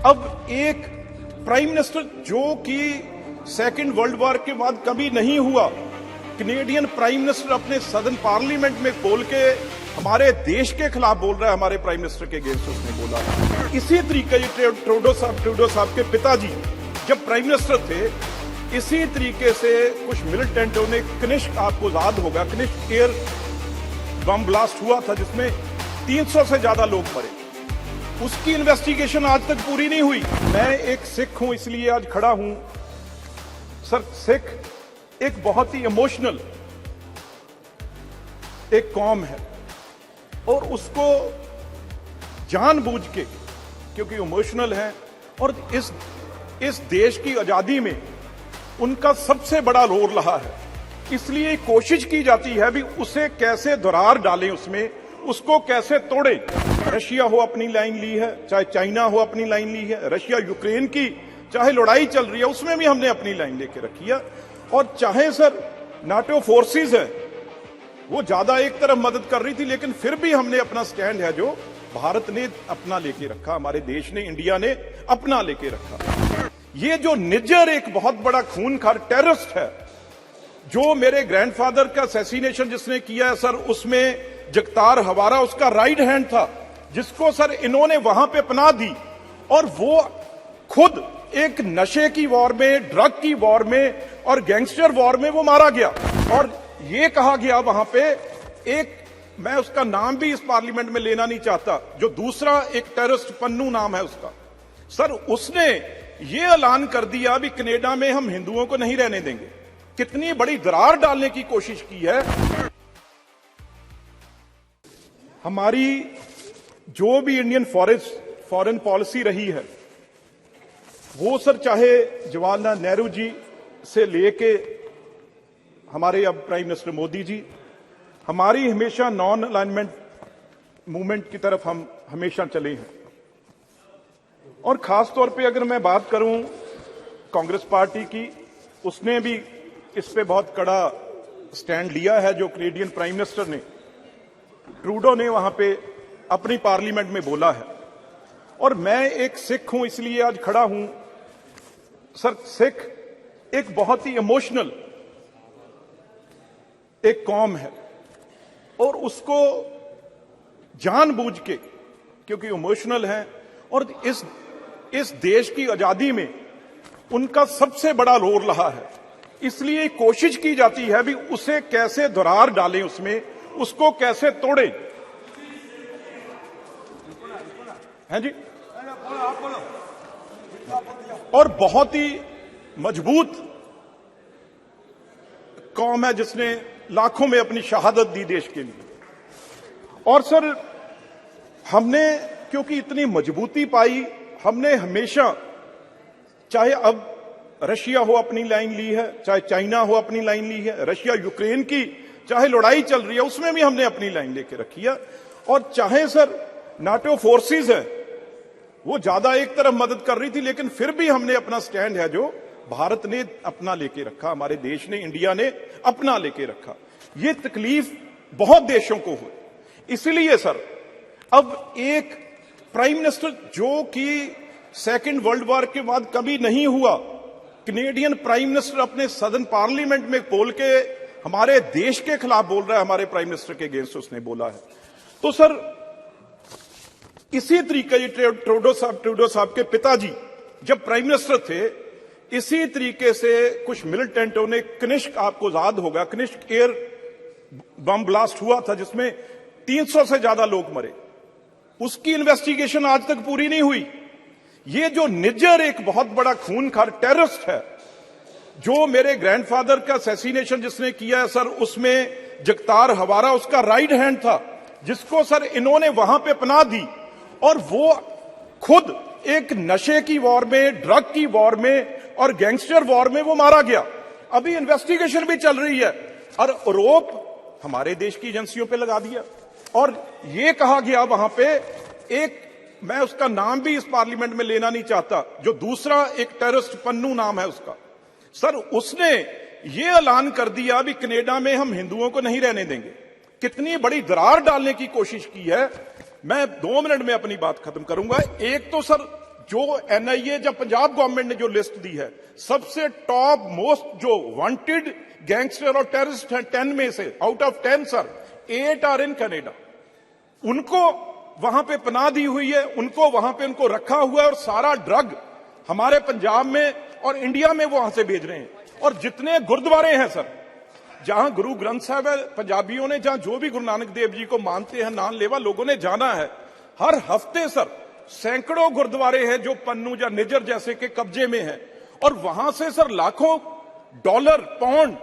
अब एक prime minister जो कि सेकेंड वर्ल्ड वॉर के बाद कभी नहीं हुआ, कैनेडियन प्राइम मिनिस्टर अपने सदन पार्लियामेंट में बोल के हमारे देश के खिलाफ बोल रहा है, हमारे प्राइम मिनिस्टर के अगेंस्ट उसने बोला। इसी तरीके ट्रूडो साहब के पिताजी जब प्राइम मिनिस्टर थे, इसी तरीके से कुछ मिलिटेंटों ने कनिष्क, आपको याद होगा, कनिष्क एयर बम ब्लास्ट हुआ था जिसमें 300 से ज्यादा लोग मरे। उसकी इन्वेस्टिगेशन आज तक पूरी नहीं हुई। मैं एक सिख हूं, इसलिए आज खड़ा हूं। सर, सिख एक बहुत ही इमोशनल एक कौम है और उसको जानबूझ के, क्योंकि इमोशनल है और इस देश की आजादी में उनका सबसे बड़ा रोल रहा है, इसलिए कोशिश की जाती है भी उसे कैसे दरार डालें, उसको कैसे तोड़े। रशिया हो अपनी लाइन ली है, चाहे चाइना हो अपनी लाइन ली है, रशिया यूक्रेन की चाहे लड़ाई चल रही है उसमें भी हमने अपनी लाइन लेके रखी है। और चाहे सर नाटो फोर्सेस है, वो ज्यादा एक तरफ मदद कर रही थी, लेकिन फिर भी हमने अपना स्टैंड है जो भारत ने अपना लेके रखा, हमारे देश ने, इंडिया ने अपना लेके रखा। ये जो निज्जर एक बहुत बड़ा खूनखार टेररिस्ट है, जो मेरे ग्रैंडफादर का असैसिनेशन जिसने किया है सर, उसमें जगतार हवारा उसका राइट हैंड था, जिसको सर इन्होंने वहां पे पनाह दी और वो खुद एक नशे की वॉर में, ड्रग की वॉर में और गैंगस्टर वॉर में वो मारा गया। और ये कहा गया वहां पे एक, मैं उसका नाम भी इस पार्लियामेंट में लेना नहीं चाहता, जो दूसरा एक टेररिस्ट पन्नू नाम है उसका, सर उसने ये ऐलान कर दिया भी कनाडा में हम हिंदुओं को नहीं रहने देंगे। कितनी बड़ी दरार डालने की कोशिश की है। हमारी जो भी इंडियन फॉरेन पॉलिसी रही है, वो सर चाहे जवाहरलाल नेहरू जी से लेके हमारे अब प्राइम मिनिस्टर मोदी जी, हमारी हमेशा नॉन अलाइनमेंट मूवमेंट की तरफ हम हमेशा चले हैं। और खास तौर पे अगर मैं बात करूं कांग्रेस पार्टी की, उसने भी इस पे बहुत कड़ा स्टैंड लिया है। जो कैनेडियन प्राइम मिनिस्टर ने, ट्रूडो ने वहां पे अपनी पार्लियामेंट में बोला है। और मैं एक सिख हूं, इसलिए आज खड़ा हूं। सर, सिख एक बहुत ही इमोशनल एक कौम है और उसको जानबूझ के, क्योंकि इमोशनल है और इस देश की आजादी में उनका सबसे बड़ा रोल रहा है, इसलिए कोशिश की जाती है भी उसे कैसे दरार डालें, उसको कैसे तोड़े। हैं जी? और बहुत ही मजबूत कौम है जिसने लाखों में अपनी शहादत दी देश के लिए। और सर हमने क्योंकि इतनी मजबूती पाई, हमने हमेशा, चाहे अब रशिया हो अपनी लाइन ली है, चाहे चाइना हो अपनी लाइन ली है, रशिया यूक्रेन की चाहे लड़ाई चल रही है उसमें भी हमने अपनी लाइन लेके रखी है। और चाहे सर नाटो फोर्सेस है, वो ज्यादा एक तरफ मदद कर रही थी, लेकिन फिर भी हमने अपना स्टैंड है जो भारत ने अपना लेके रखा, हमारे देश ने, इंडिया ने अपना लेके रखा। ये तकलीफ बहुत देशों को हुई, इसलिए सर अब एक प्राइम मिनिस्टर जो कि सेकेंड वर्ल्ड वॉर के बाद कभी नहीं हुआ, कैनेडियन प्राइम मिनिस्टर अपने सदन पार्लियामेंट में बोल के हमारे देश के खिलाफ बोल रहा है, हमारे प्राइम मिनिस्टर के अगेंस्ट उसने बोला है। तो सर इसी तरीके ट्रूडो साहब के पिताजी जब प्राइम मिनिस्टर थे, इसी तरीके से कुछ मिलिटेंटों ने कनिष्क, आपको याद होगा, कनिष्क एयर बम ब्लास्ट हुआ था जिसमें 300 से ज्यादा लोग मरे। उसकी इन्वेस्टिगेशन आज तक पूरी नहीं हुई। ये जो निज्जर एक बहुत बड़ा खूनखार टेररिस्ट है, जो मेरे ग्रैंडफादर का असैसिनेशन जिसने किया है सर, उसमें जगतार हवारा उसका राइट हैंड था, जिसको सर इन्होंने वहां पे पनाह दी और वो खुद एक नशे की वॉर में, ड्रग की वॉर में और गैंगस्टर वॉर में वो मारा गया। अभी इन्वेस्टिगेशन भी चल रही है और आरोप हमारे देश की एजेंसियों पे लगा दिया। और ये कहा गया वहां पे एक, मैं उसका नाम भी इस पार्लियामेंट में लेना नहीं चाहता, जो दूसरा एक टेररिस्ट पन्नू नाम है उसका, सर उसने ये ऐलान कर दिया भी कनाडा में हम हिंदुओं को नहीं रहने देंगे। कितनी बड़ी दरार डालने की कोशिश की है। मैं 2 मिनट में अपनी बात खत्म करूंगा। एक तो सर जो एनआईए या पंजाब गवर्नमेंट ने जो लिस्ट दी है, सबसे टॉप मोस्ट जो वांटेड गैंगस्टर और टेररिस्ट हैं 10 में से, out of 10 sir 8 are in Canada. उनको वहां पे पनाह दी हुई है, उनको वहां पे उनको रखा हुआ है और सारा ड्रग हमारे पंजाब में और इंडिया में वो वहां से भेज रहे हैं। और जितने गुरुद्वारे हैं सर, जहां गुरु ग्रंथ साहब है, पंजाबियों ने जहां जो भी गुरु नानक देव जी को मानते हैं, नाम लेवा लोगों ने जाना है, हर हफ्ते सर सैकड़ों गुरुद्वारे हैं जो पन्नू या निजर जैसे के कब्जे में हैं, और वहां से सर लाखों डॉलर पाउंड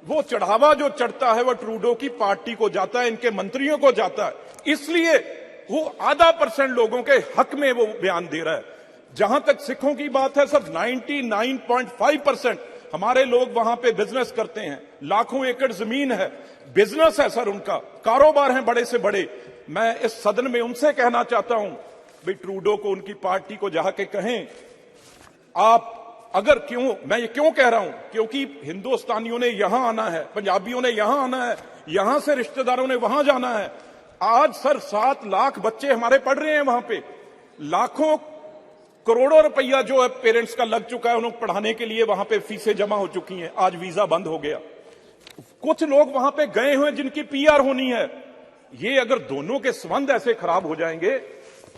वो चढ़ावा जो चढ़ता है वो ट्रूडो की पार्टी को जाता है, इनके मंत्रियों को जाता है। इसलिए वो 0.5% लोगों के हक में वो बयान दे रहा है। जहां तक सिखों की बात है सर, 99.5% हमारे लोग वहां पे बिजनेस करते हैं, लाखों एकड़ जमीन है, बिजनेस है सर, उनका कारोबार है बड़े से बड़े। मैं इस सदन में उनसे कहना चाहता हूं, भाई ट्रूडो को, उनकी पार्टी को जाके कहें, आप अगर क्यों, मैं ये क्यों कह रहा हूं, क्योंकि हिंदुस्तानियों ने यहां आना है, पंजाबियों ने यहां आना है, यहां से रिश्तेदारों ने वहां जाना है। आज सर 7 लाख बच्चे हमारे पढ़ रहे हैं वहां पे, लाखों करोड़ों रुपया जो है पेरेंट्स का लग चुका है उन्हें पढ़ाने के लिए, वहां पे फीसें जमा हो चुकी हैं, आज वीजा बंद हो गया। कुछ लोग वहां पे गए हुए जिनकी पीआर होनी है। ये अगर दोनों के संबंध ऐसे खराब हो जाएंगे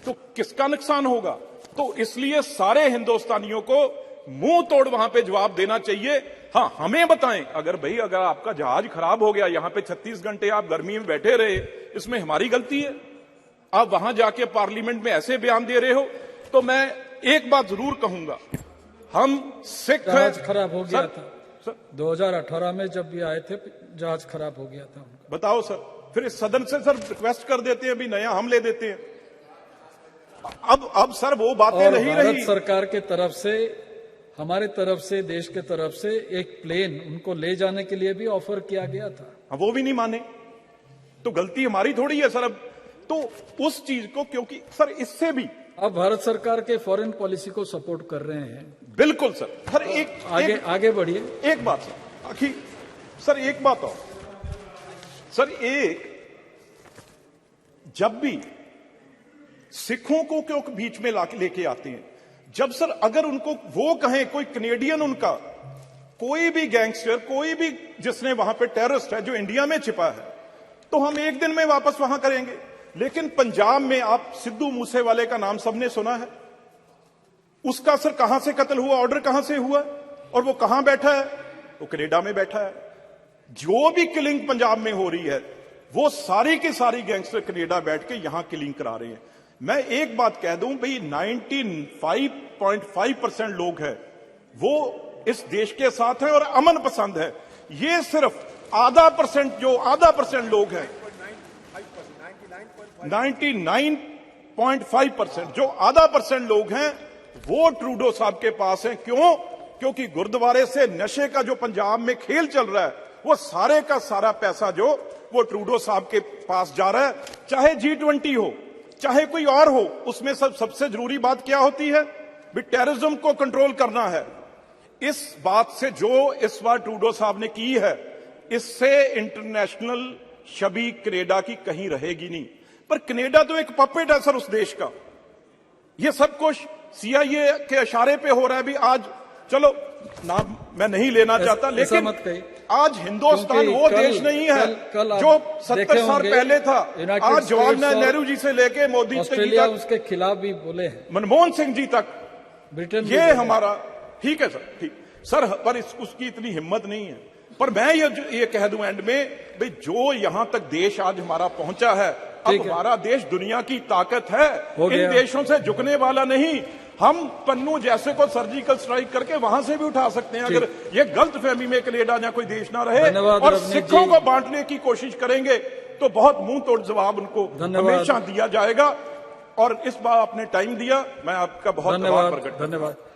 तो किसका नुकसान होगा? तो इसलिए सारे हिंदुस्तानियों को मुंह तोड़ वहां पे जवाब देना चाहिए। हां, हमें बताएं, अगर आपका जहाज खराब हो गया, यहां पे 36 घंटे आप गर्मी में बैठे रहे, इसमें हमारी गलती है? आप वहां जाके पार्लियामेंट में ऐसे बयान दे रहे हो। तो मैं एक बात जरूर कहूंगा, हम सिख जहाज खराब हो गया था सर, 2018 में जब भी आए थे जहाज खराब हो गया था उनका। बताओ सर, फिर इस सदन से सर रिक्वेस्ट कर देते हैं, भी नया हम ले देते हैं। अब सर वो बातें नहीं रही। भारत सरकार के तरफ से, हमारे तरफ से, देश के तरफ से एक प्लेन उनको ले जाने के लिए भी ऑफर किया गया था, वो भी नहीं माने, तो गलती हमारी थोड़ी है सर। अब तो उस चीज को, क्योंकि सर इससे भी अब भारत सरकार के फॉरेन पॉलिसी को सपोर्ट कर रहे हैं। बिल्कुल सर। सर आगे बढ़िए। एक बात सर, आखिर सर एक बात और सर, एक जब भी सिखों को क्यों बीच में लेके आते हैं, जब सर अगर उनको वो कहें, कोई कनेडियन, उनका कोई भी गैंगस्टर, कोई भी जिसने वहां पे टेररिस्ट है जो इंडिया में छिपा है, तो हम एक दिन में वापस वहां करेंगे। लेकिन पंजाब में आप सिद्धू मूसेवाले का नाम सबने सुना है, उसका सर कहां से कत्ल हुआ, ऑर्डर कहां से हुआ, और वो कहां बैठा है? वो कनाडा में बैठा है। जो भी किलिंग पंजाब में हो रही है, वो सारी की सारी गैंगस्टर कनाडा बैठ के यहां किलिंग करा रहे हैं। मैं एक बात कह दूं भाई, 95.5% लोग हैं वो इस देश के साथ हैं और अमन पसंद है। ये सिर्फ 0.5% लोग हैं, 99.5% जो 0.5% लोग हैं वो ट्रूडो साहब के पास हैं। क्यों? क्योंकि गुरुद्वारे से नशे का जो पंजाब में खेल चल रहा है, वो सारे का सारा पैसा जो वो ट्रूडो साहब के पास जा रहा है। चाहे G20 हो, चाहे कोई और हो, उसमें सबसे जरूरी बात क्या होती है? भी टेररिज्म को कंट्रोल करना है। इस बात से जो इस बार ट्रूडो साहब ने की है, इससे इंटरनेशनल छवि कनाडा की कहीं रहेगी नहीं। पर कनाडा तो एक पपेट है सर उस देश का। ये सब कुछ CIA के इशारे पे हो रहा है। भी आज चलो नाम मैं नहीं लेना चाहता, लेकिन आज हिंदुस्तान वो देश नहीं है जो 70 साल पहले था। आज जवाहरलाल नेहरू जी से लेके मोदी तक, उसके खिलाफ भी बोले, मनमोहन सिंह जी तक, ब्रिटेन, ये हमारा ठीक है सर, ठीक सर, पर उसकी इतनी हिम्मत नहीं है। पर मैं ये कह दूं एंड में, भाई जो यहां तक देश आज हमारा पहुंचा है, अब हमारा देश दुनिया की ताकत है, इन देशों से झुकने वाला नहीं। हम पन्नू जैसे को सर्जिकल स्ट्राइक करके वहां से भी उठा सकते हैं, अगर ये गलत फहमी में कनाडा या कोई देश ना रहे और सिखों को बांटने की कोशिश करेंगे तो बहुत मुंह तोड़ जवाब उनको हमेशा दिया जाएगा। और इस बार आपने टाइम दिया, मैं आपका बहुत धन्यवाद।